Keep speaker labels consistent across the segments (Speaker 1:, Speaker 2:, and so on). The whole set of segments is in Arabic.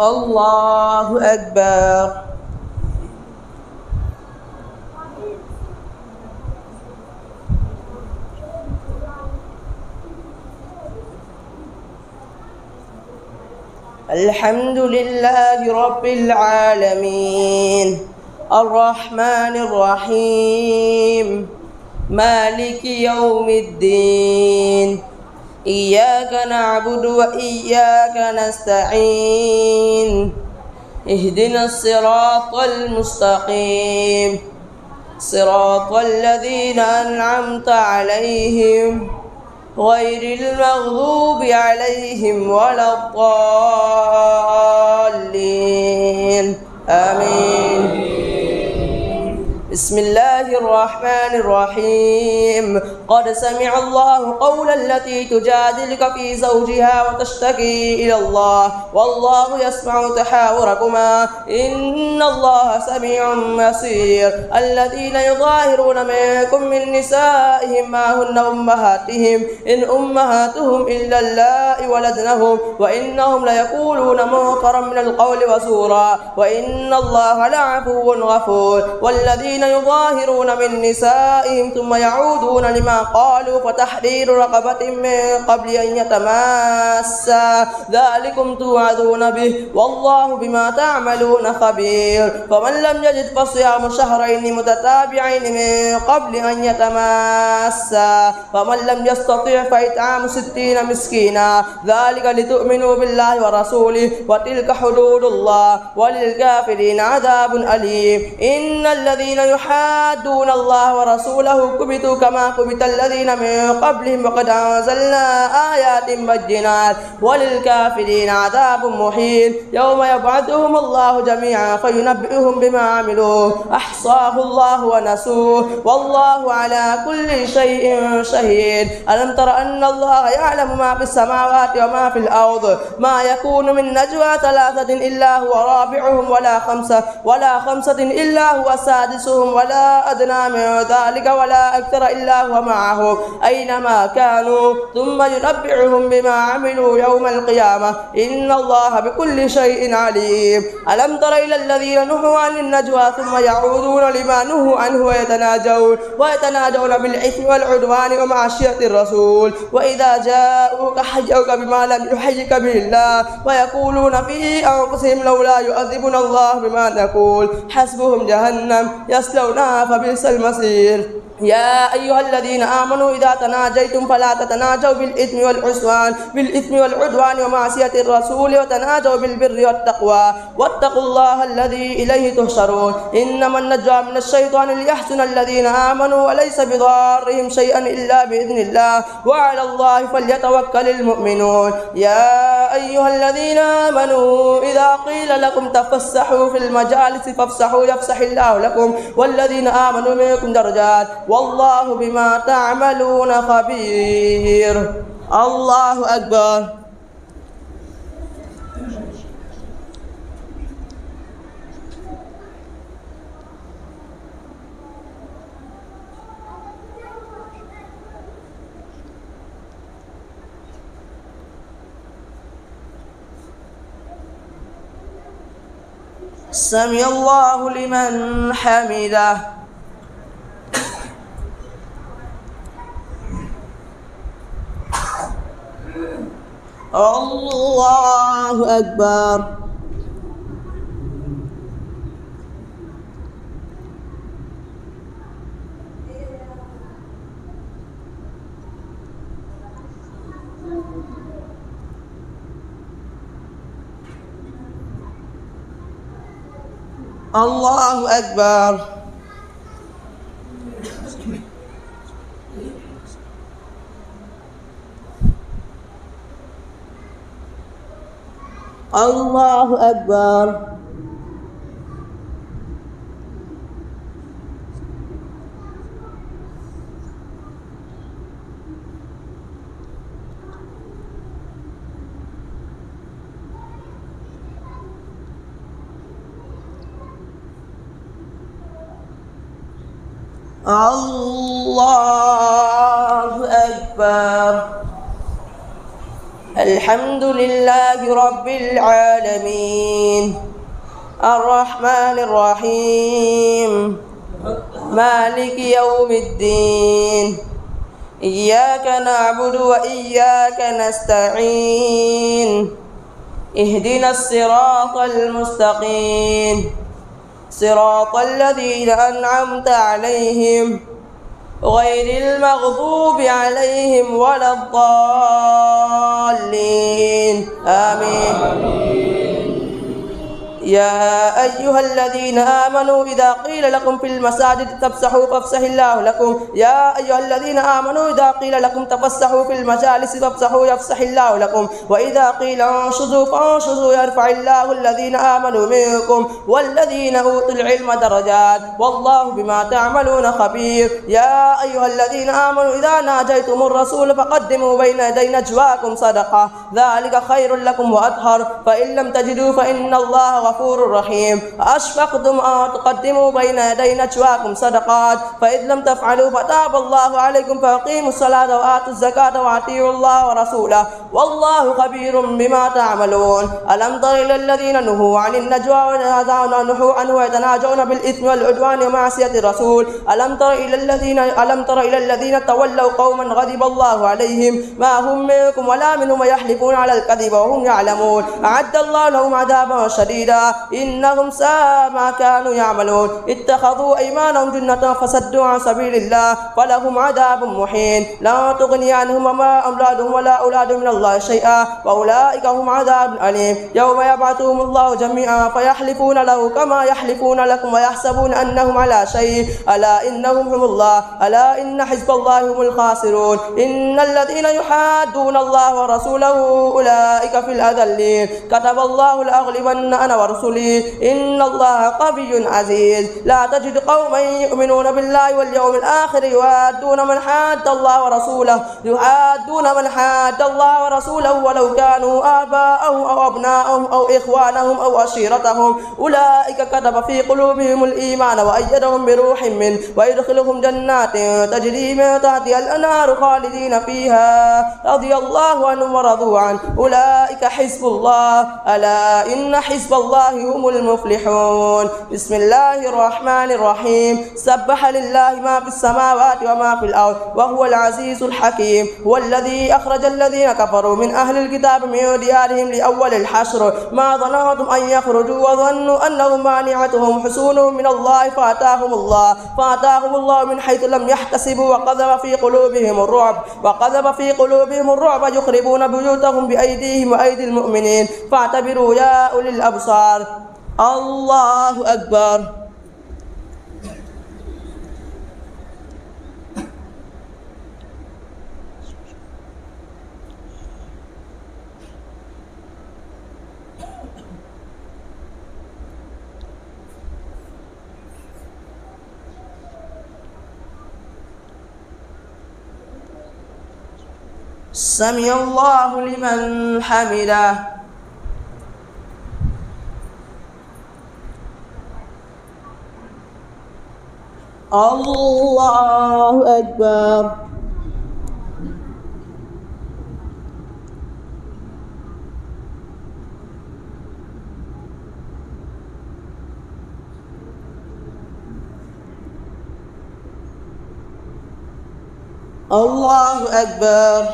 Speaker 1: الله أكبر. الحمد لله رب العالمين الرحمن الرحيم مالك يوم الدين إياك نعبد وإياك نستعين اهدنا الصراط المستقيم صراط الذين أنعمت عليهم غير المغضوب عليهم ولا الضالين آمين. بسم الله الرحمن الرحيم قد سمع الله قول التي تجادلك في زوجها وتشتكي إلى الله والله يسمع تحاوركما إن الله سميع بصير. الذين يظاهرون منكم من نسائهم ما هن أمهاتهم إن أمهاتهم إلا اللائي ولدنهم وإنهم ليقولون منكرا من القول وزورا وإن الله لعفو غفور. والذين يظاهرون من نسائهم ثم يعودون لما قالوا فتحرير رقبة من قبل أن يتماسا ذلكم توعدون به والله بما تعملون خبير. فمن لم يجد فصيام شهرين متتابعين من قبل أن يتماسا فمن لم يستطع فإطعام 60 مسكينا ذلك لتؤمنوا بالله ورسوله وتلك حدود الله وللكافرين عذاب أليم. إن الذين يحادون الله ورسوله كبتوا كما كبت الذين من قبلهم وقد أنزلنا آيات بينات وللكافرين عذاب محيط. يوم يبعثهم الله جميعا فينبئهم بما عملوا أحصاه الله ونسوه والله على كل شيء شهيد. ألم تر أن الله يعلم ما في السماوات وما في الأرض ما يكون من نجوى 3 إلا هو رابعهم ولا خمسة إلا هو سادسهم ولا أدنى من ذلك ولا أكثر إلا هو معهم أينما كانوا ثم ينبئهم بما عملوا يوم القيامة إن الله بكل شيء عليم. ألم تر إلى الذين نهوا عن النجوى ثم يعودون لما نهوا عنه ويتناجون بالإثم والعدوان ومعصية الرسول وإذا جاءوك حيوك بما لم يحيك به الله ويقولون في أنفسهم لولا يؤذبنا الله بما نقول حسبهم جهنم يصلونها فبئس المصير. يا أيها الذين آمنوا إذا تناجيتم فلا تتناجوا بالإثم والعدوان ومعصية الرسول وتناجوا بالبر والتقوى واتقوا الله الذي إليه تحشرون. إنما النجوى من الشيطان ليحزن الذين آمنوا وليس بضارهم شيئا إلا بإذن الله وعلى الله فليتوكل المؤمنون. يا أيها الذين آمنوا إذا قيل لكم تفسحوا في المجالس فافسحوا يفسح الله لكم والذين آمنوا منكم درجات والله بما تعملون خبير. الله أكبر. سمع الله لمن حمده. الله أكبر. الله أكبر. الله أكبر. الله أكبر. الحمد لله رب العالمين الرحمن الرحيم مالك يوم الدين إياك نعبد وإياك نستعين اهدنا الصراط المستقيم صراط الذين أنعمت عليهم غير المغضوب عليهم ولا الضالين آمين. يا أيها الذين آمنوا إذا قيل لكم في المساجد تفسحوا فافسح الله لكم يا أيها الذين آمنوا إذا قيل لكم تفسحوا في المجالس فافسحوا يفسح الله لكم وإذا قيل انشزوا فانشزوا يرفع الله الذين آمنوا منكم والذين أوتوا العلم درجات والله بما تعملون خبير. يا أيها الذين آمنوا إذا ناجيتم الرسول فقدموا بين يدي نجواكم صدقة ذلك خير لكم وأطهر فإن لم تجدوا فإن الله غفور رحيم. أشفقتم أن تقدموا بين يدي نجواكم صدقات فإذ لم تفعلوا فتاب الله عليكم فأقيموا الصلاة وآتوا الزكاة وأطيعوا الله ورسوله والله خبير بما تعملون. ألم تر إلى الذين نهوا عن النجوى ونهوا عنه ويتناجون بالإثم والعدوان ومعصية الرسول ألم تر إلى الذين تولوا قوما غضب الله عليهم ما هم منكم ولا منهم يحلفون على الكذب وهم يعلمون أعد الله لهم عذابا شديدا إنهم ساء ما كانوا يعملون. اتخذوا أيمانهم جنة فصدوا عن سبيل الله فلهم عذاب محين لا تغني عنهم ما أولادهم ولا أولادهم من الله شيئا وأولئك هم عذاب أليم. يوم يبعثهم الله جميعا فيحلفون له كما يحلفون لكم ويحسبون أنهم على شيء ألا إنهم هم الله ألا إن حزب الله هم الخاسرون. إن الذين يحادون الله ورسوله أولئك في الأذلين كتب الله لأغلبن أنا ورسلي إن الله قوي عزيز. لا تجد قوما يؤمنون بالله واليوم الآخر يحادون من حاد الله ورسوله ولو كانوا آباءهم أو أبناءهم أو إخوانهم أو عشيرتهم أولئك كتب في قلوبهم الإيمان وأيدهم بروح منه ويدخلهم جنات تجري من تحتها الأنهار خالدين فيها رضي الله عنهم ورضوا عنه أولئك حزب الله ألا إن حزب الله هم المفلحون. بسم الله الرحمن الرحيم سبح لله ما في السماوات وما في الأرض وهو العزيز الحكيم. هو الذي أخرج الذين كفروا من أهل الكتاب من ديارهم لأول الحشر ما ظننتم أن يخرجوا وظنوا أنهم مانعتهم حصونهم من الله فأتاهم الله من حيث لم يحتسبوا وقذف في قلوبهم الرعب يخربون بيوتهم بأيديهم وأيدي المؤمنين فاعتبروا يا أولي الأبصار. الله أكبر. سمع الله لمن حمده. الله أكبر. الله أكبر.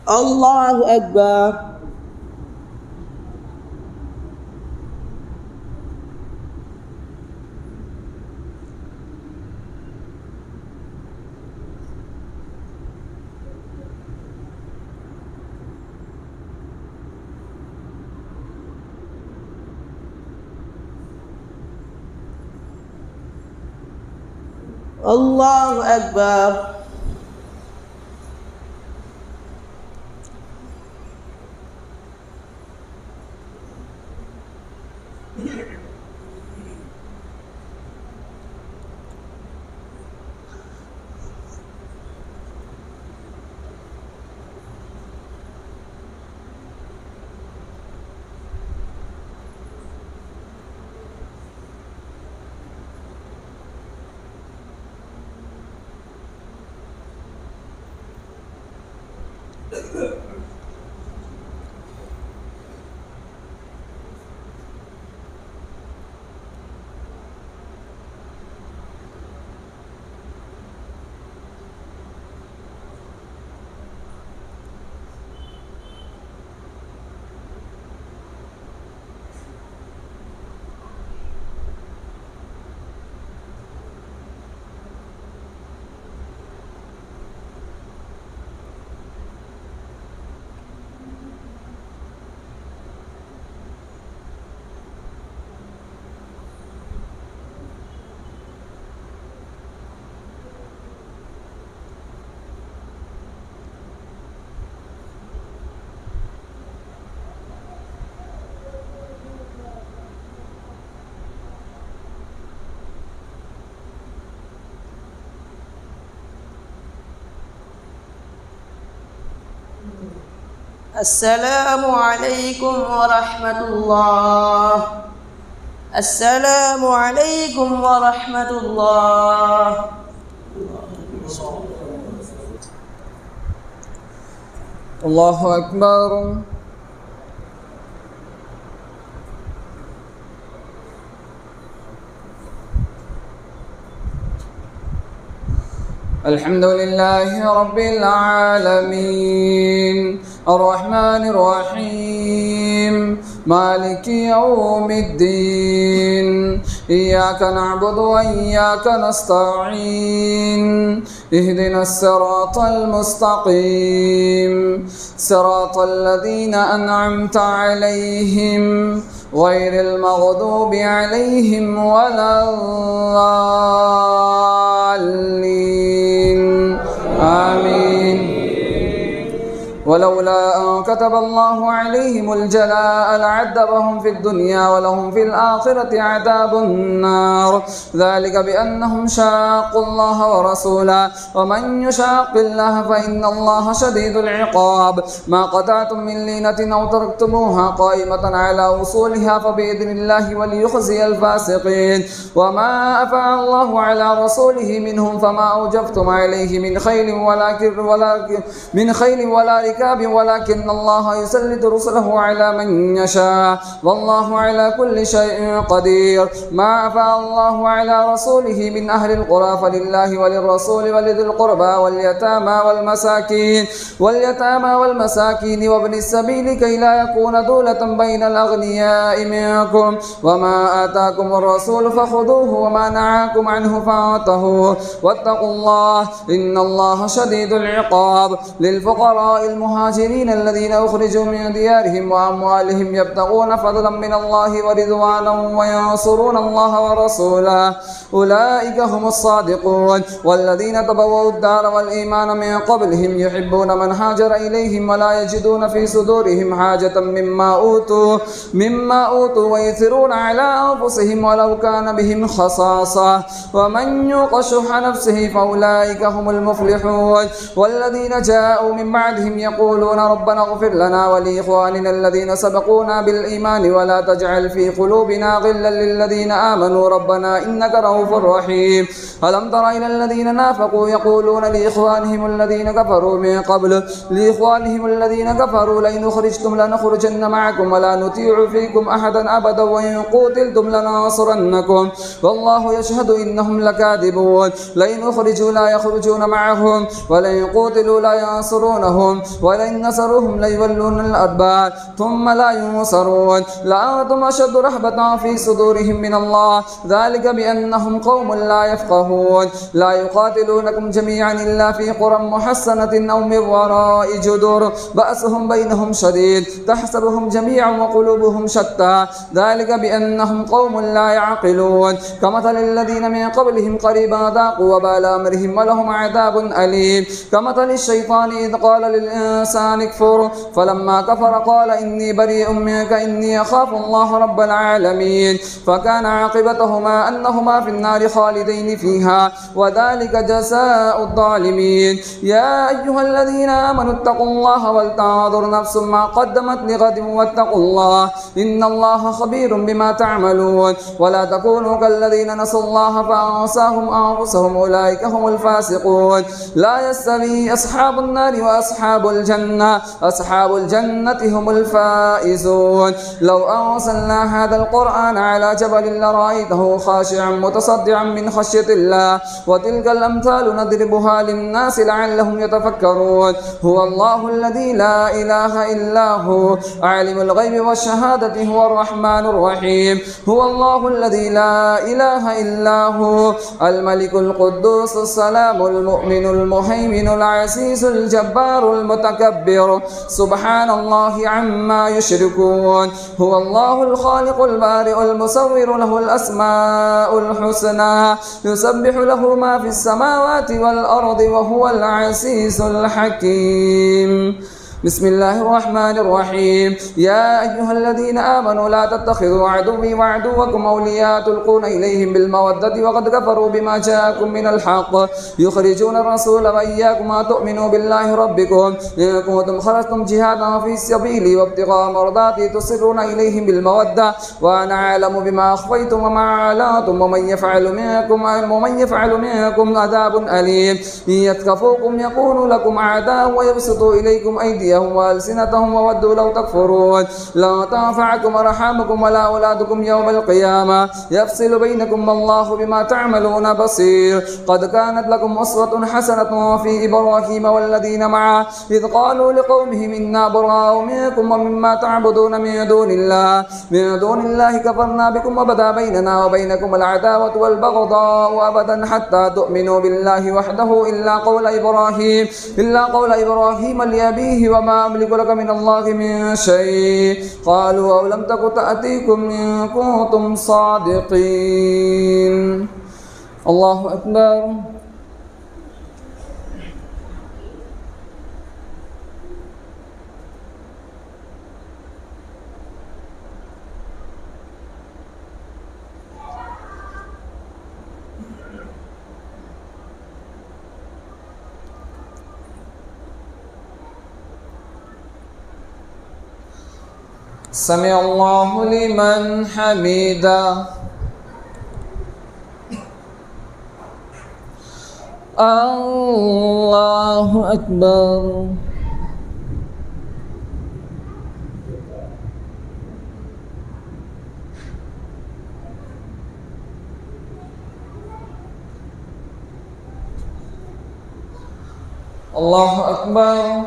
Speaker 1: الله أكبر. الله أكبر. السلام عليكم ورحمة الله. السلام عليكم ورحمة الله.
Speaker 2: الله أكبر. الحمد لله رب العالمين الرحمن الرحيم مالك يوم الدين إياك نعبد وإياك نستعين اهدنا الصراط المستقيم صراط الذين أنعمت عليهم غير المغضوب عليهم ولا الضالين آمين. ولولا أن كتب الله عليهم الجلاء لعذبهم في الدنيا ولهم في الآخرة عذاب النار ذلك بأنهم شاقوا الله ورسوله ومن يشاق الله فإن الله شديد العقاب. ما قطعتم من لينة أو تركتموها قائمة على أصولها فبإذن الله وليخزي الفاسقين. وما أفاء الله على رسوله منهم فما أوجفتم عليه من خيل ولا ركاب ولكن الله يسلط رسله على من يشاء والله على كل شيء قدير. ما أفاء الله على رسوله من أهل القرى فلله وللرسول ولذي القربى واليتامى والمساكين وابن السبيل كي لا يكون دولة بين الأغنياء منكم. وما آتاكم الرسول فخذوه وما نهاكم عنه فانتهوا واتقوا الله إن الله شديد العقاب. للفقراء المهاجرين الذين أخرجوا من ديارهم وأموالهم يبتغون فضلا من الله ورضوانا وينصرون الله ورسوله أولئك هم الصادقون. والذين تبوأوا الدار والإيمان من قبلهم يحبون من هاجر إليهم ولا يجدون في صدورهم حاجة مما أوتوا ويؤثرون على أنفسهم ولو كان بهم خصاصة ومن يوق شح نفسه فأولئك هم المفلحون. والذين جاءوا من بعدهم يقولون ربنا اغفر لنا ولإخواننا الذين سبقونا بالإيمان ولا تجعل في قلوبنا غلا للذين آمنوا ربنا إنك رؤوف رحيم. ألم تر إلى الذين نافقوا يقولون لإخوانهم الذين كفروا من قبل لئن أخرجتم لنخرجن معكم ولا نطيع فيكم أحدا أبدا وإن قتلتم لننصرنكم والله يشهد إنهم لكاذبون. لئن أخرجوا لا يخرجون معهم ولئن قتلوا لا ينصرونهم ولئن نصروهم ليولون الأدبار ثم لا ينصرون لأنتم أشد رهبة في صدورهم من الله ذلك بأنهم قوم لا يفقهون. لا يقاتلونكم جميعا إلا في قرى محصنة أو من وراء جدر بأسهم بينهم شديد تحسبهم جميعا وقلوبهم شتى ذلك بأنهم قوم لا يعقلون. كمثل الذين من قبلهم قريبا ذاقوا وبال أمرهم ولهم عذاب أليم. كمثل الشيطان إذ قال للإنسان اكفر فلما كفر قال إني بريء منك إني أخاف الله رب العالمين. فكان عاقبتهما أنهما في النار خالدين فيها وذلك جزاء الظالمين. يا أيها الذين آمنوا اتقوا الله ولتنظر نفس ما قدمت لغد واتقوا الله إن الله خبير بما تعملون. ولا تكونوا كالذين نسوا الله فأنساهم أنفسهم أولئك هم الفاسقون. لا يستوي أصحاب النار وأصحاب الجنة أصحاب الجنة هم الفائزون. لو أنزلنا هذا القرآن على جبل لرأيته خاشعا متصدعا من خشية الله وتلك الأمثال نضربها للناس لعلهم يتفكرون. هو الله الذي لا إله إلا هو عالم الغيب والشهادة هو الرحمن الرحيم. هو الله الذي لا إله إلا هو الملك القدوس السلام المؤمن المهيمن العزيز الجبار المتكبر سبحان الله عما يشركون. هو الله الخالق البارئ المصور له الأسماء الحسنى يسبح له ما في السماوات والأرض وهو العزيز الحكيم. بسم الله الرحمن الرحيم. يا أيها الذين آمنوا لا تتخذوا عدوي وعدوكم أولياء تلقون إليهم بالمودة وقد كفروا بما جاءكم من الحق يخرجون الرسول وإياكم أن تؤمنوا بالله ربكم إن كنتم خرجتم جهادا في سبيلي وابتغاء مرضاتي تصرون إليهم بالمودة وأنا أعلم بما أخفيتم وما أعلنتم ومن يفعل منكم عذاب أليم. إن يثقفوكم يكونوا لكم أعداء ويبسطوا إليكم أيديهم وألسنتهم وودوا لو تكفرون. لا تنفعكم أرحامكم ولا أولادكم يوم القيامة يفصل بينكم والله بما تعملون بصير. قد كانت لكم أسوة حسنة في إبراهيم والذين معه إذ قالوا لقومهم إنا براء منكم ومما تعبدون من دون الله كفرنا بكم وبدا بيننا وبينكم العداوة والبغضاء أبدا حتى تؤمنوا بالله وحده إلا قول إبراهيم لأبيه وما أملك لك من الله من شيء. قالوا أولم تك تأتيكم إن كنتم صادقين. الله أكبر. سمع الله لمن حمده. الله أكبر. الله أكبر.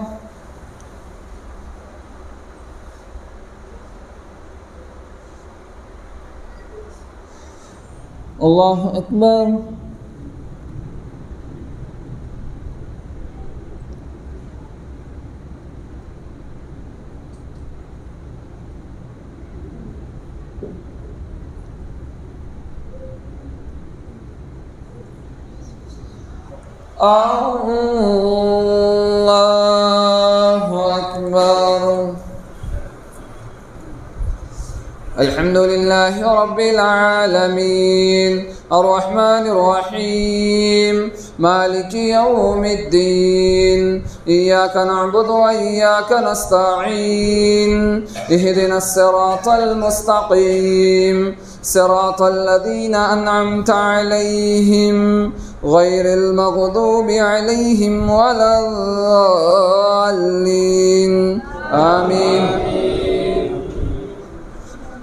Speaker 2: الله أكبر. الله أكبر. الحمد لله رب العالمين الرحمن الرحيم مالك يوم الدين إياك نعبد وإياك نستعين اهدنا الصراط المستقيم صراط الذين أنعمت عليهم غير المغضوب عليهم ولا الضالين آمين.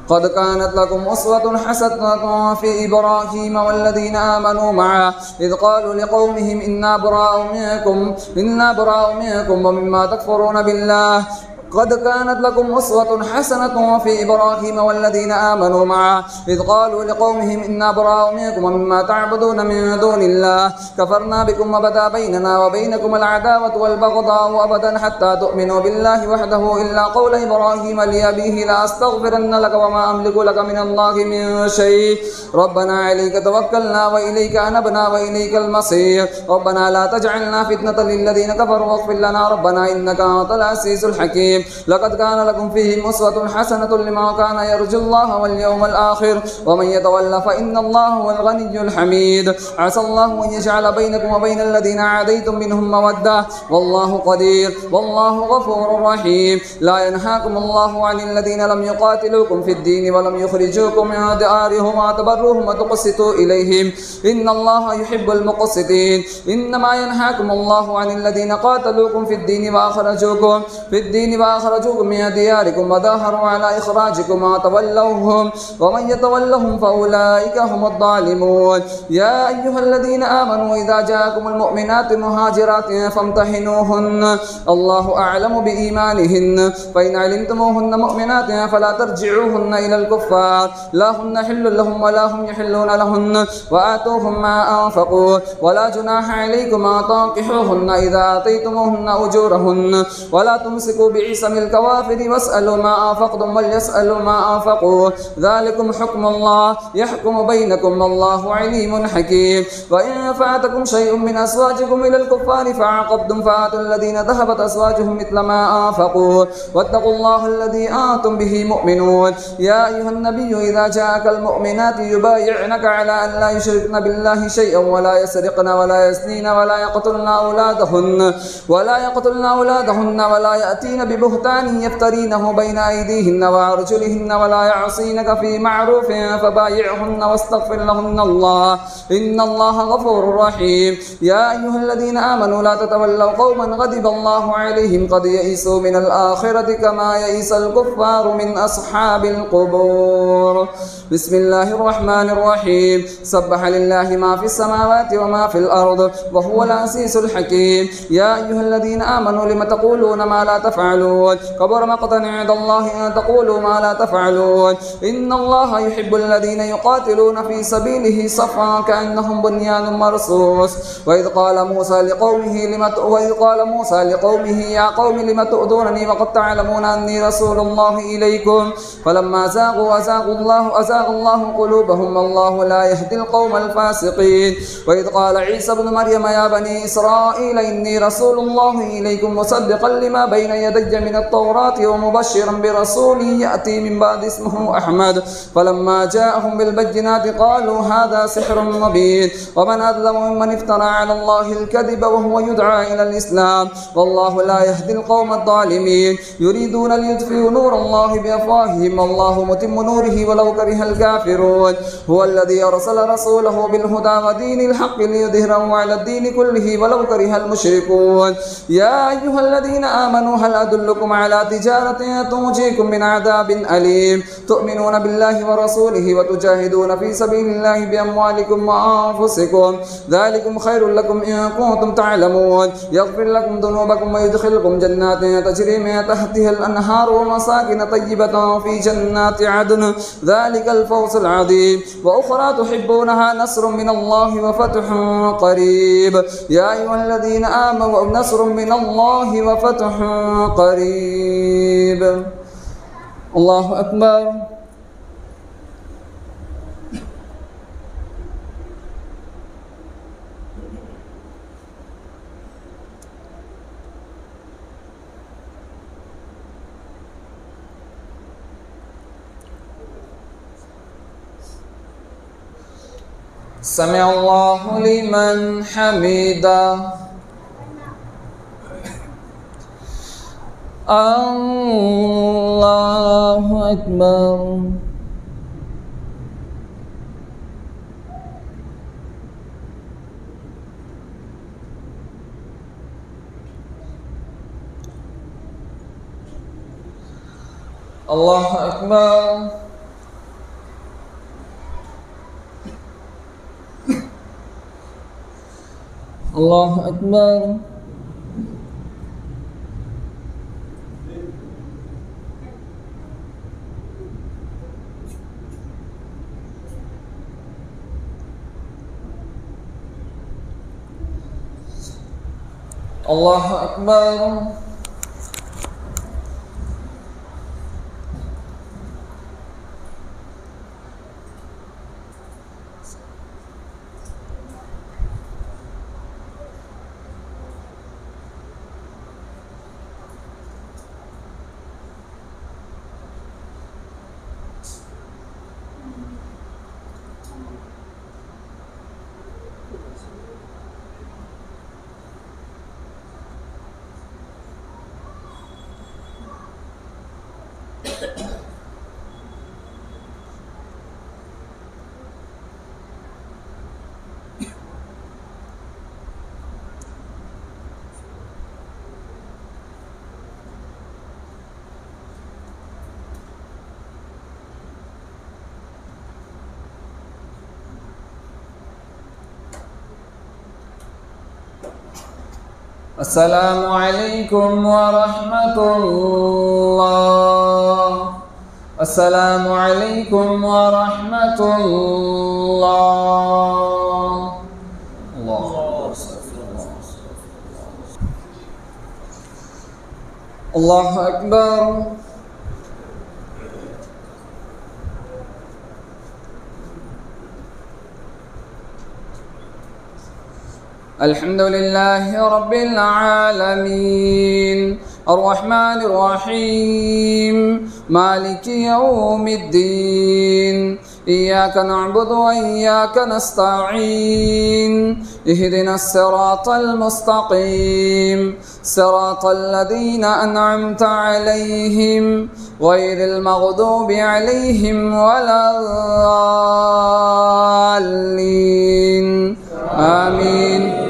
Speaker 2: قد كانت لكم أسوة حسنة في إبراهيم والذين آمنوا معه إذ قالوا لقومهم إنا براء منكم ومما تكفرون بالله. قد كانت لكم أسوة حسنة في إبراهيم والذين آمنوا معه إذ قالوا لقومهم إنا براء منكم ومما تعبدون من دون الله كفرنا بكم وبدا بيننا وبينكم العداوة والبغضاء أبدا حتى تؤمنوا بالله وحده إلا قول إبراهيم لأبيه لأستغفرن لك وما أملك لك من الله من شيء. ربنا عليك توكلنا وإليك أنبنا وإليك المصير. ربنا لا تجعلنا فتنة للذين كفروا واغفر لنا ربنا إنك أنت العزيز الحكيم. لقد كان لكم فيهم أسوة حسنة لمن كان يرجو الله واليوم الآخر ومن يتولى فإن الله هو الغني الحميد. عسى الله أن يجعل بينكم وبين الذين عاديتم منهم مودة والله قدير والله غفور رحيم. لا ينهاكم الله عن الذين لم يقاتلوكم في الدين ولم يخرجوكم من ديارهم أن تبروهم وتقسطوا إليهم إن الله يحب المقسطين. إنما ينهاكم الله عن الذين قاتلوكم في الدين وأخرجوكم من دياركم وظاهروا على إخراجكم وتولوهم ومن يتولهم فأولئك هم الظالمون. يا أيها الذين آمنوا إذا جاءكم المؤمنات مهاجرات فامتحنوهن الله أعلم بإيمانهن فإن علمتموهن مؤمنات فلا ترجعوهن إلى الكفار لا هن حل لهم ولا هم يحلون لهن وآتوهم ما أنفقوا ولا جناح عليكم أن تنكحوهن إذا آتيتموهن أجورهن ولا تمسكوا بعصم الكوافر واسألوا ما أنفقتم وليسألوا ما أنفقوا ذلكم حكم الله يحكم بينكم والله عليم حكيم. وإن فاتكم شيء من أزواجكم إلى الكفار فعاقبتم فآتوا الذين ذهبت أزواجهم مثل ما أنفقوا واتقوا الله الذي أنتم به مؤمنون. يا أيها النبي إذا جاءك المؤمنات يبايعنك على أن لا يشركن بالله شيئا ولا يسرقن ولا يزنين ولا يقتلن أولادهن ولا يأتين ببهتان يفترينه بين أيديهن وأرجلهن ولا يعصينك في معروف فبايعهن واستغفر لهن الله إن الله غفور رحيم. يا أيها الذين آمنوا لا تتولوا قوما غضب الله عليهم قد يئسوا من الآخرة كما يئس الكفار من أصحاب القبور. بسم الله الرحمن الرحيم. سبح لله ما في السماوات وما في الأرض وهو العزيز الحكيم. يا أيها الذين آمنوا لم تقولون ما لا تفعلون كبر مقتا عند الله أن تقولوا ما لا تفعلون إن الله يحب الذين يقاتلون في سبيله صفا كأنهم بنيان مرصوص. وإذ قال موسى لقومه يا قوم لم تؤذونني وقد تعلمون أني رسول الله إليكم فلما زاغوا أزاغ الله قلوبهم والله لا يهدي القوم الفاسقين. وإذ قال عيسى بن مريم يا بني إسرائيل إني رسول الله إليكم مصدقا لما بين يدي من التوراة ومبشرا برسول يأتي من بعد اسمه أحمد فلما جاءهم بالبينات قالوا هذا سحر مبين ومن أظلم ممن افترى على الله الكذب وهو يدعى إلى الإسلام والله لا يهدي القوم الظالمين. يريدون ليطفئوا نور الله بأفواههم والله متم نوره ولو كره الكافرون. هو الذي أرسل رسوله بالهدى ودين الحق ليظهره على الدين كله ولو كره المشركون. يا أيها الذين آمنوا هل أدلكم على تجارة تنجيكم من عذاب أليم تؤمنون بالله ورسوله وتجاهدون في سبيل الله بأموالكم وأنفسكم ذلكم خير لكم إن كنتم تعلمون. يغفر لكم ذنوبكم ويدخلكم جنات تجري من تحتها الأنهار ومساكن طيبة في جنات عدن ذلك الفوز العظيم. وأخرى تحبونها نصر من الله وفتح قريب. يا أيها الذين آمنوا نصر من الله وفتح قريب. الله أكبر. سمع الله لمن حمده. الله أكبر. الله أكبر. الله أكبر. الله أكبر. السلام عليكم ورحمة الله. السلام عليكم ورحمة الله. الله أكبر. الحمد لله رب العالمين الرحمن الرحيم مالك يوم الدين إياك نعبد وإياك نستعين اهدنا الصراط المستقيم صراط الذين أنعمت عليهم غير المغضوب عليهم ولا الضالين آمين.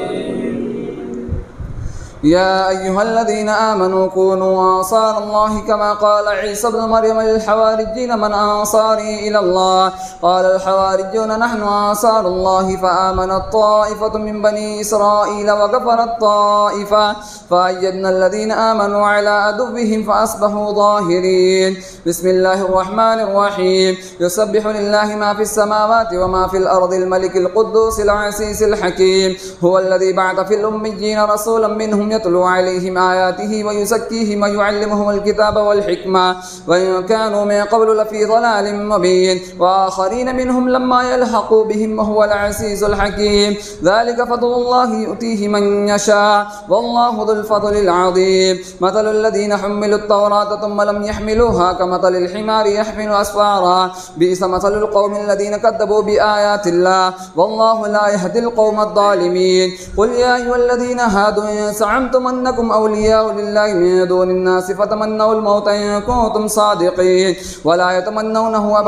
Speaker 2: يا أيها الذين آمنوا كونوا أنصار الله كما قال عيسى ابن مريم للحواريين من أنصاري إلى الله قال الحواريون نحن أنصار الله فآمنت طائفة من بني إسرائيل وكفرت طائفة فأيدنا الذين آمنوا على عدوهم فأصبحوا ظاهرين. بسم الله الرحمن الرحيم يسبح لله ما في السماوات وما في الأرض الملك القدوس العزيز الحكيم هو الذي بعث في الأميين رسولا منهم يتلو عليهم آياته ويزكيهم ويعلمهم الكتاب والحكمة وإن كانوا من قبل لفي ضلال مبين وآخرين منهم لما يلحقوا بهم وهو العزيز الحكيم ذلك فضل الله يؤتيه من يشاء والله ذو الفضل العظيم. مثل الذين حملوا التوراة ثم لم يحملوها كمثل الحمار يحمل أسفارا بئس مثل القوم الذين كذبوا بآيات الله والله لا يهدي القوم الظالمين. قل يا أيها الذين هادوا إن زعمتم أنكم أولياء لله من دون الناس فتمنوا الموت إن كنتم صادقين ولا يتمنونه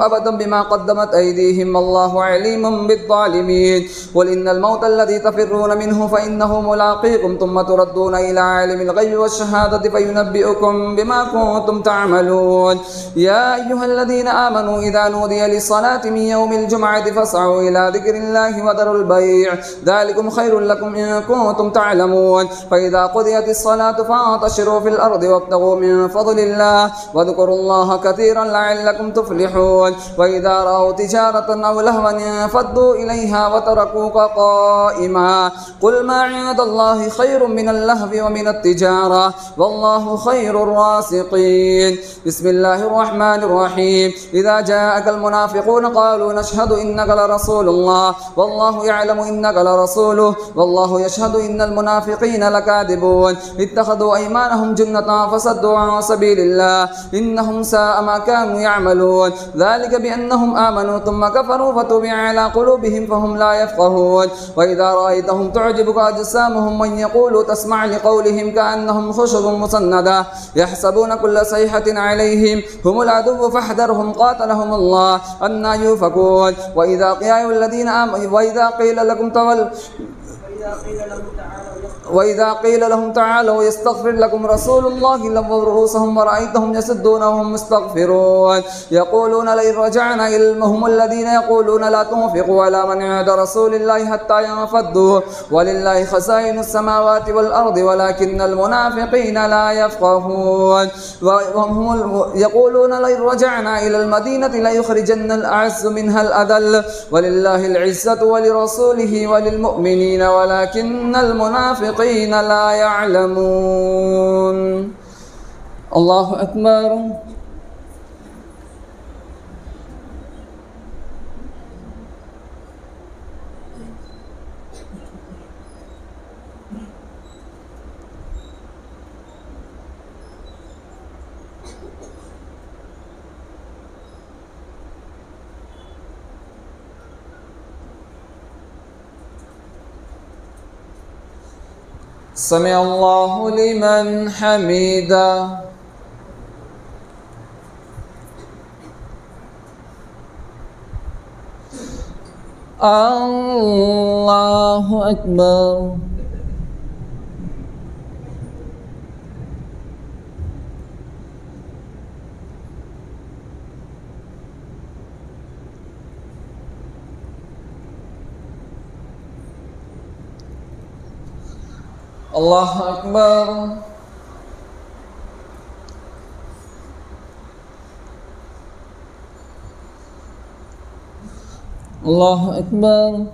Speaker 2: أبدا بما قدمت أيديهم والله عليم بالظالمين. قل إن الموت الذي تفرون منه فإنه ملاقيكم ثم تردون إلى عالم الغيب والشهادة فينبئكم بما كنتم تعملون. يا أيها الذين آمنوا إذا نودي للصلاة من يوم الجمعة فاسعوا إلى ذكر الله وذروا البيع ذلكم خير لكم إن كنتم تعلمون. فإذا قضيت الصلاة فانتشروا في الأرض وابتغوا من فضل الله واذكروا الله كثيرا لعلكم تفلحون. وإذا رأوا تجارة أو لهوا انفضوا إليها وتركوك قائما قل ما عند الله خير من اللهو ومن التجارة والله خير الرازقين. بسم الله الرحمن الرحيم إذا جاءك المنافقون قالوا نشهد إنك لرسول الله والله يعلم إنك لرسوله والله يشهد إن المنافقين لكاذبون. اتخذوا أيمانهم جنة فصدوا عن سبيل الله إنهم ساء ما كانوا يعملون ذلك بأنهم آمنوا ثم كفروا فتبع على قلوبهم فهم لا يفقهون. وإذا رأيتهم تعجبك أجسامهم من يقول تسمع لقولهم كأنهم خشب مسندة يحسبون كل صيحة عليهم هم العدو فاحذرهم قاتلهم الله أنى يؤفكون. وإذا قيل لهم تعالوا يستغفر لكم رسول الله لووا رؤوسهم ورأيتهم يسدون وهم مستغفرون يقولون لئن رجعنا إلى هم الذين يقولون لا تنفقوا على من عند رسول الله حتى ينفضوا ولله خزائن السماوات والأرض ولكن المنافقين لا يفقهون. يقولون لئن رجعنا إلى المدينة ليخرجن الأعز منها الأذل ولله العزة ولرسوله وللمؤمنين ولكن المنافقين لا يعلمون. الله أكبر. سمع الله لمن حمده. الله أكبر. الله أكبر. الله أكبر.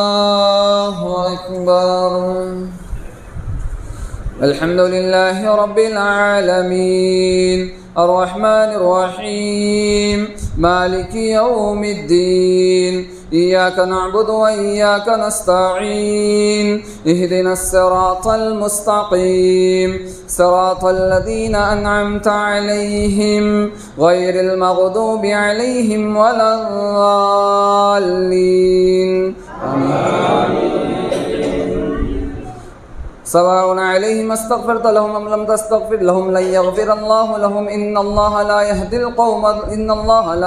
Speaker 2: الله أكبر. الحمد لله رب العالمين الرحمن الرحيم مالك يوم الدين إياك نعبد وإياك نستعين اهدنا الصراط المستقيم صراط الذين أنعمت عليهم غير المغضوب عليهم ولا الضالين آمين. سواء عليهم استغفرت لهم أم لم تستغفر لهم لن يغفر الله لهم إن الله لا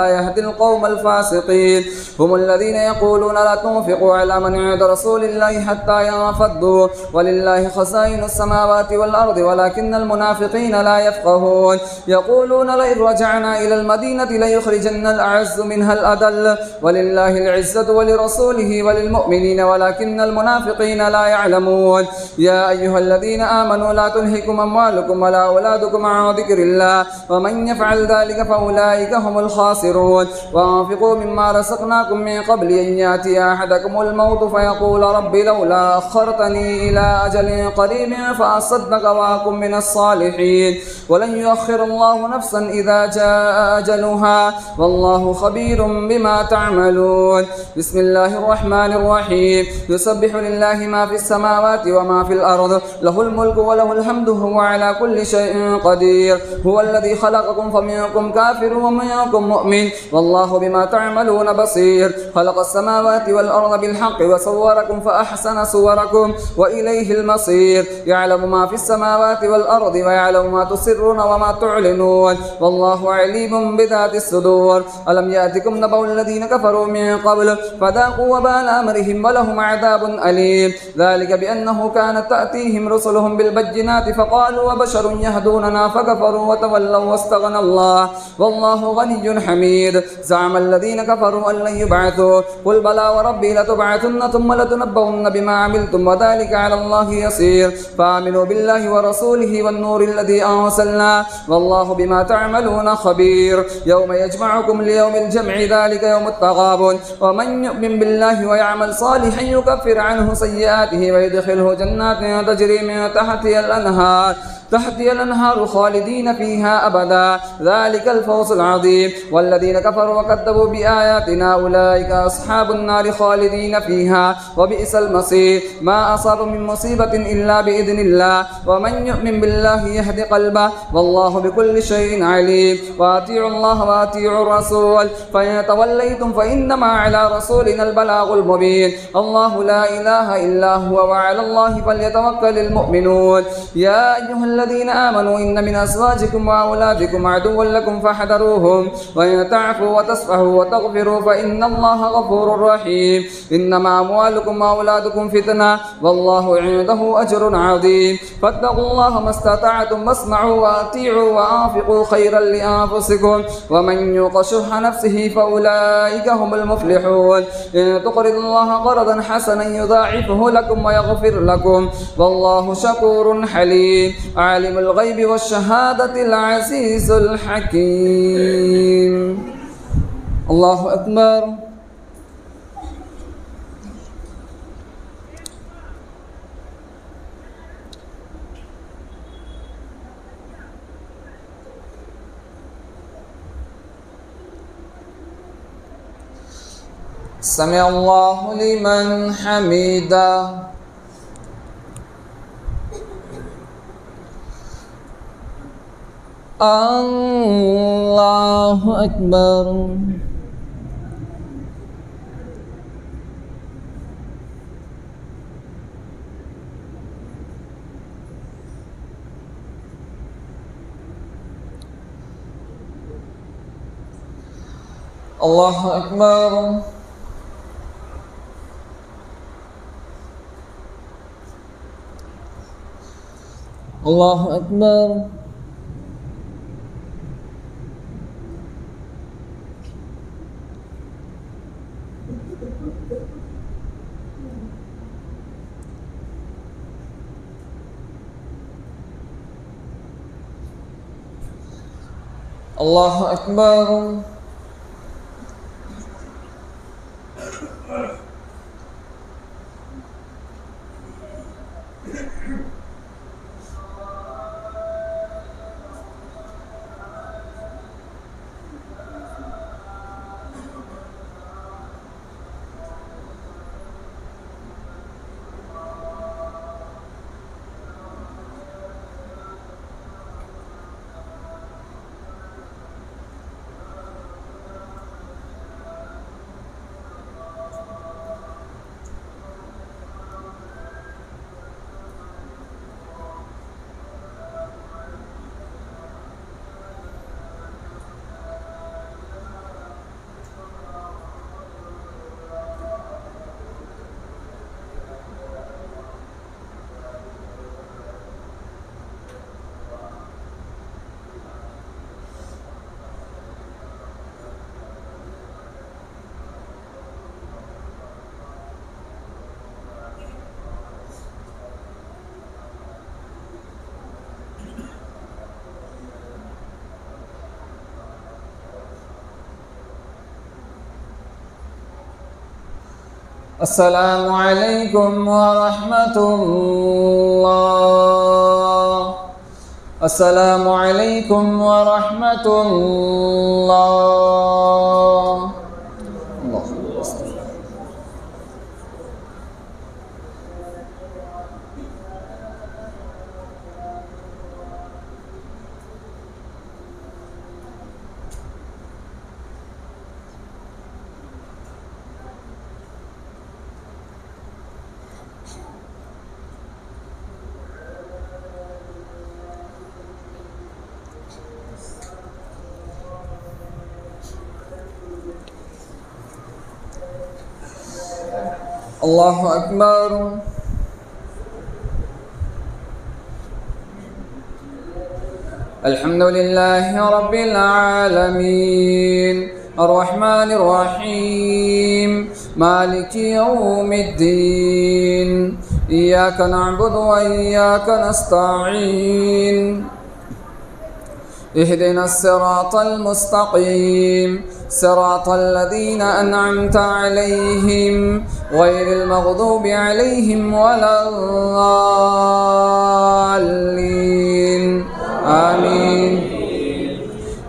Speaker 2: يهدي القوم الفاسقين. هم الذين يقولون لا تنفقوا على من عند رسول الله حتى ينفضوا ولله خزائن السماوات والأرض ولكن المنافقين لا يفقهون. يقولون لئن رجعنا إلى المدينة ليخرجن الأعز منها الأذل ولله العزة ولرسوله وللمؤمنين ولكن المنافقين لا يعلمون. يا أيها الذين آمنوا لا تلهكم أموالكم ولا أولادكم عن ذكر الله ومن يفعل ذلك فأولئك هم الخاسرون. وأنفقوا مما رزقناكم من قبل أن يأتي أحدكم الموت فيقول رب لولا أخرتني إلى أجل قريب فأصدق وأكن من الصالحين ولن يؤخر الله نفسا إذا جاء أجلها والله خبير بما تعملون. بسم الله الرحمن الرحيم. يسبح لله ما في السماوات وما في الأرض له الملك وله الحمد هو على كل شيء قدير. هو الذي خلقكم فمنكم كافر ومنكم مؤمن والله بما تعملون بصير. خلق السماوات والأرض بالحق وصوركم فأحسن صوركم وإليه المصير. يعلم ما في السماوات والأرض ويعلم ما تسرون وما تعلنون والله عليم بذات الصدور. ألم يأتكم نبأ الذين كفروا من قبل فذاقوا وبال أمرهم ولهم عذاب أليم. ذلك بأنه كانت تأتيهم رسلهم بالبينات فقالوا وبشر يهدوننا فكفروا وتولوا واستغنى الله والله غني حميد. زعم الذين كفروا أن لن يبعثوا قل بلى وربي لتبعثن ثم لتنبؤن بما عملتم وذلك على الله يسير. فآمنوا بالله ورسوله والنور الذي أنزلنا والله بما تعملون خبير. يوم يجمعكم ليوم الجمع ذلك يوم التغابن ومن يؤمن بالله ويعمل صالحا يكفر عنه سيئاته ويدخله جنات تجري من تحتها الأنهار خالدين فيها أبدا ذلك الفوز العظيم. والذين كفروا وكذبوا بآياتنا أولئك أصحاب النار خالدين فيها وبئس المصير. ما أصاب من مصيبة إلا بإذن الله ومن يؤمن بالله يهد قلبه والله بكل شيء عليم. وأطيعوا الله وأطيعوا الرسول فإن توليتم فإنما على رسولنا البلاغ المبين. الله لا إله إلا هو وعلى الله فليتوكل المؤمنون. يا أيها الذين آمنوا إن من أزواجكم وأولادكم عدوا لكم فاحذروهم وإن تعفوا وتصفحوا وتغفروا فإن الله غفور رحيم. إنما أموالكم وأولادكم فتنة والله عنده أجر عظيم. فاتقوا الله ما استطعتم واسمعوا وأطيعوا وأنفقوا خيرا لأنفسكم ومن يوق شح نفسه فأولئك هم المفلحون. إن تقرضوا الله قرضا حسنا يضاعفه لكم ويغفر لكم والله شكور حليم. عالم الغيب والشهادة العزيز الحكيم. الله أكبر. سمع الله لمن حمده. الله أكبر. الله أكبر. الله أكبر. الله أكبر. السلام عليكم ورحمة الله. السلام عليكم ورحمة الله. الله أكبر. الحمد لله رب العالمين الرحمن الرحيم مالك يوم الدين إياك نعبد وإياك نستعين اهدنا الصراط المستقيم صراط الذين أنعمت عليهم غير المغضوب عليهم ولا الضالين آمين.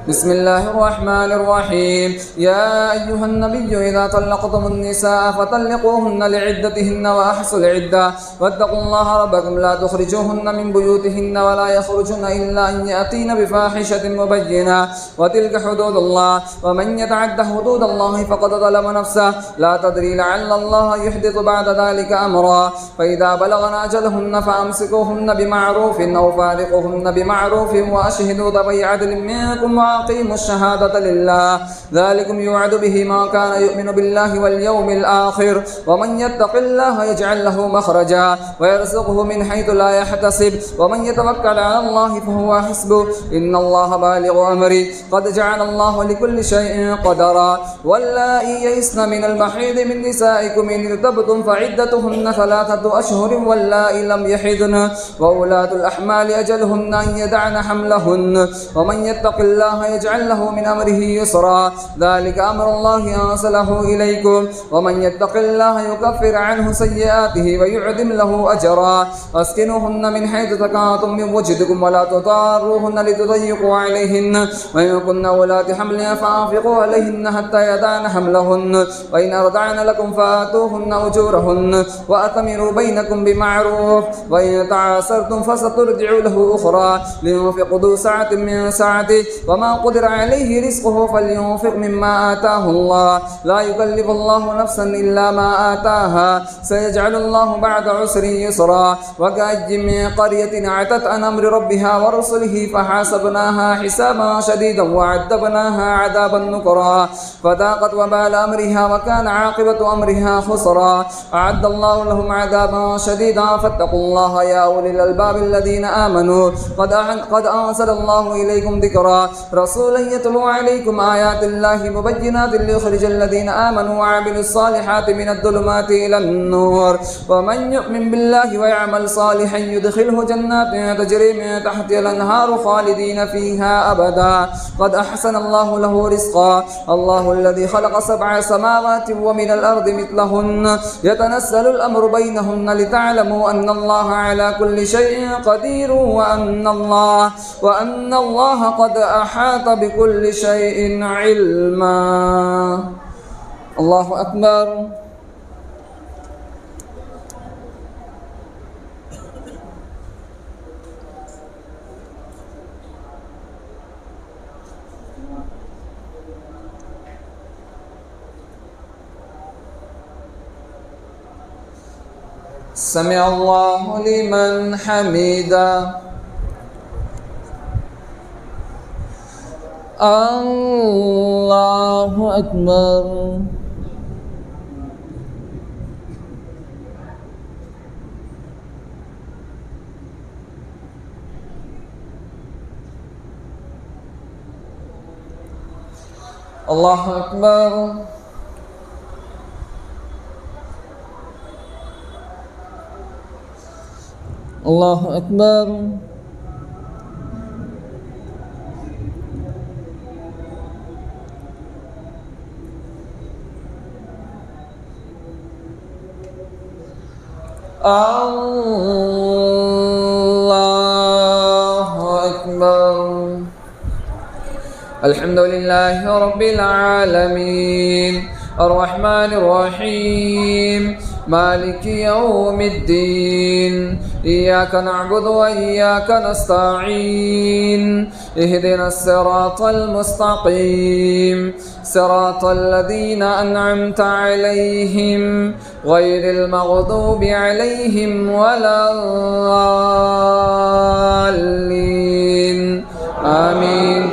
Speaker 2: بسم الله الرحمن الرحيم. يا أيها النبي إذا طلقتم النساء فطلقوهن لعدتهن وأحصوا العدة واتقوا الله ربكم لا تخرجوهن من بيوتهن ولا يخرجن إلا أن يأتين بفاحشة مبينة وتلك حدود الله ومن يتعد حدود الله فقد ظلم نفسه لا تدري لعل الله يحدث بعد ذلك أمرا فإذا بلغن أجلهن فأمسكوهن بمعروف أو فارقوهن بمعروف وأشهدوا ذوي عدل منكم وأقيموا الشهادة لله ذلكم يوعد به ما كان يؤمن بالله واليوم الآخر ومن يتق الله يجعل له مخرجا ويرزقه من حيث لا يحتسب ومن يتوكل على الله فهو حسبه إن الله بالغ أمري قد جعل الله لكل شيء قدرا واللائي يئسن من المحيض من نسائكم إن ارتبتم فعدتهن 3 أشهر واللائي لم يحضن وأولاة الأحمال أجلهن أن يدعن حملهن ومن يتق الله يجعل له من أمره يسرا ذلك أمر الله أرسله إليكم ومن يتق الله يكفر عنه سيئاته ويعظم له أجرا أسكنوهن من حيث سكنتم من وجدكم ولا تضاروهن لتضيقوا عليهن وإن كن أولات حمل فأنفقوا عليهن حتى يدعن حملهن وإن أرضعن لكم فآتوهن أجورهن وأتمروا بينكم بمعروف وإن تعاسرتم فسترجع له أخرى لينفق ذو سعة من سعته وما قدر عليه رزقه فلينفق مما آتاه الله لا يكلف الله نفسا إلا ما آتاها سيجعل الله بعد عسر يسرا وكأي من قرية عتت عن أمر ربها ورسله فحاسبناها حسابا شديدا وعذبناها عذابا نكرا فذاقت وبال أمرها وكان عاقبة أمرها خسرا أعد الله لهم عذابا شديدا فاتقوا الله يا أولي الألباب الذين آمنوا قد أنزل الله إليكم ذكرا رسولا يتلو عليكم آيات الله مبينات ليخرج الذين آمنوا وعملوا الصالحات من الظلمات إلى النور ومن يؤمن بالله ويعمل صالحا يدخله جنات تجري من تحتها الأنهار خالدين فيها أبدا قد أحسن الله له رزقا الله الذي خلق 7 سماوات ومن الأرض مثلهن يتنزل الأمر بينهن لتعلموا أن الله على كل شيء قدير وأن الله قد أحاط بكل شيء علما. الله أكبر. سمع الله لمن حمده. الله أكبر. الله أكبر. الله أكبر. الله أكبر. الحمد لله رب العالمين الرحمن الرحيم مالك يوم الدين إياك نعبد وإياك نستعين اهدنا الصراط المستقيم صراط الذين أنعمت عليهم غير المغضوب عليهم ولا الضالين آمين.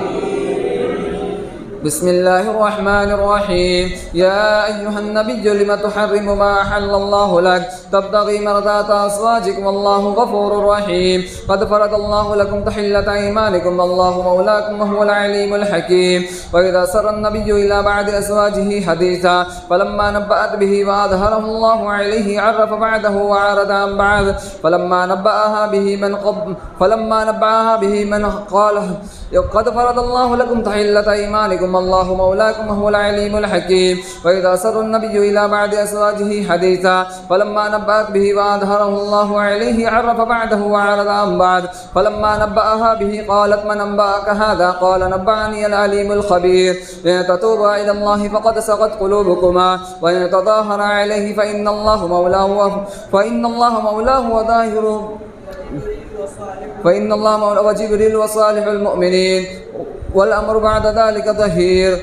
Speaker 2: بسم الله الرحمن الرحيم يا أيها النبي لم تحرم ما أحل الله لك تبتغي مرضات أزواجك والله غفور رحيم قد فرض الله لكم تحلة أيمانكم والله مولاكم وهو العليم الحكيم وإذا سر النبي إلى بعض أزواجه حديثا فلما نبأت به وأظهره الله عليه عرف بعده وعرض عن بعض فلما نبأها به من قال قد فرض الله لكم تحلة أيمانكم والله مولاكم وهو العليم الحكيم وإذا سر النبي إلى بعض أزواجه حديثا فلما نبأت به وأظهره الله عليه عرف بعده وعرض عن بعض فلما نبأها به قالت من أنبأك هذا قال نبأني العليم الخبير إن تتوبا إلى الله فقد سقت قلوبكما وإن تظاهر عليه فإن الله مولاه وجبريل وصالح المؤمنين والأمر بعد ذلك ظهير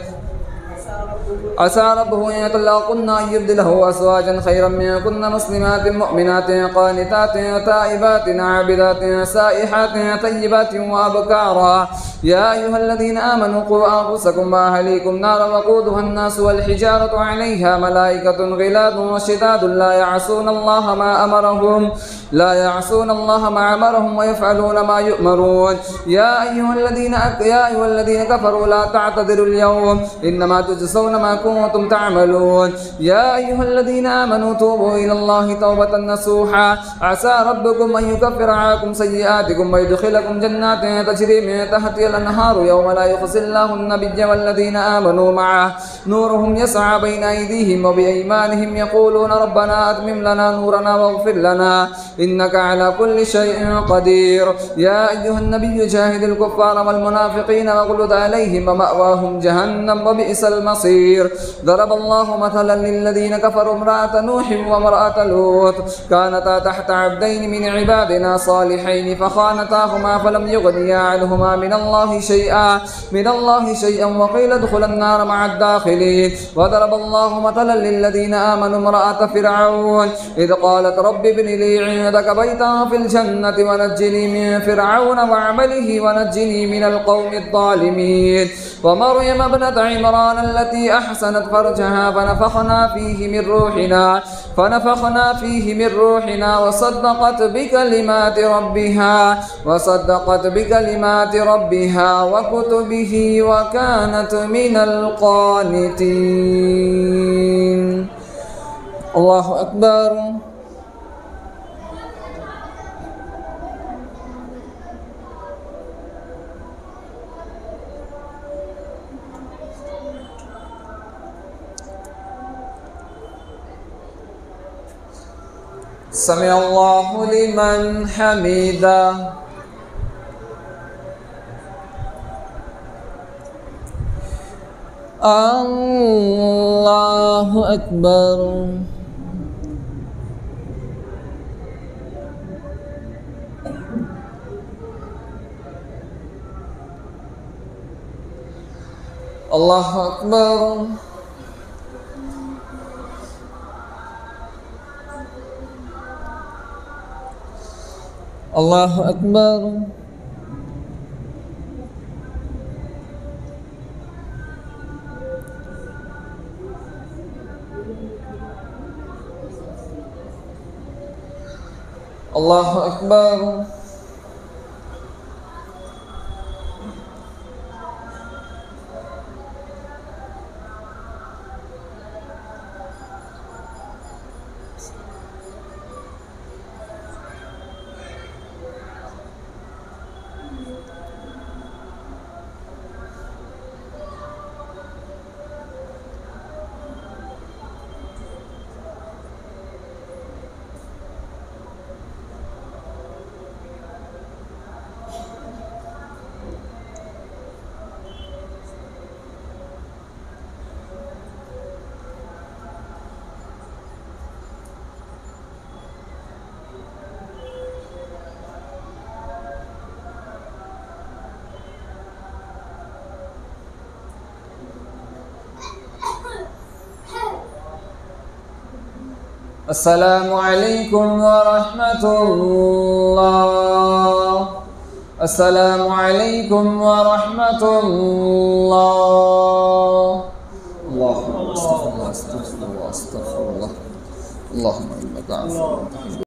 Speaker 2: عسى ربه إن يطلقن أن يبدله أزواجا خيرا منكن مسلمات مؤمنات قانتات تائبات عابدات سائحات طيبات وأبكارا يا أيها الذين آمنوا قوا أنفسكم وأهليكم نارا وقودها الناس والحجارة عليها ملائكة غلاظ شداد لا يعصون الله ما أمرهم ويفعلون ما يؤمرون يا أيها الذين كفروا لا تعتذروا اليوم إنما تجزون تجزون ما كنتم تعملون. يا أيها الذين آمنوا توبوا إلى الله توبة نصوحا عسى ربكم أن يكفر عنكم سيئاتكم ويدخلكم جنات تجري من تحتها الأنهار يوم لا يخزي الله النبي والذين آمنوا معه نورهم يسعى بين أيديهم وبأيمانهم يقولون ربنا أتمم لنا نورنا واغفر لنا إنك على كل شيء قدير. يا أيها النبي جاهد الكفار والمنافقين واغلظ عليهم ومأواهم جهنم وبئس المصير. ضرب الله مثلا للذين كفروا امرأة نوح وامرأة لوط كانتا تحت عبدين من عبادنا صالحين فخانتاهما فلم يغنيا عنهما من الله شيئا وقيل ادخلا النار مع الداخلين. وضرب الله مثلا للذين آمنوا امرأة فرعون إذ قالت رب ابن لي عندك بيتا في الجنة ونجني من فرعون وعمله ونجني من القوم الظالمين. ومريم ابنة عمران التي أحسنت فرجها فنفخنا فيه من روحنا وصدقت بكلمات ربها وكتبه وكانت من القانتين. الله أكبر. سمع الله لمن حمده. الله أكبر. الله أكبر. الله أكبر. الله أكبر. السلام عليكم ورحمة الله. السلام عليكم ورحمة الله. اللهم استغفر الله استغفر الله استغفر الله. اللهم إنك عفو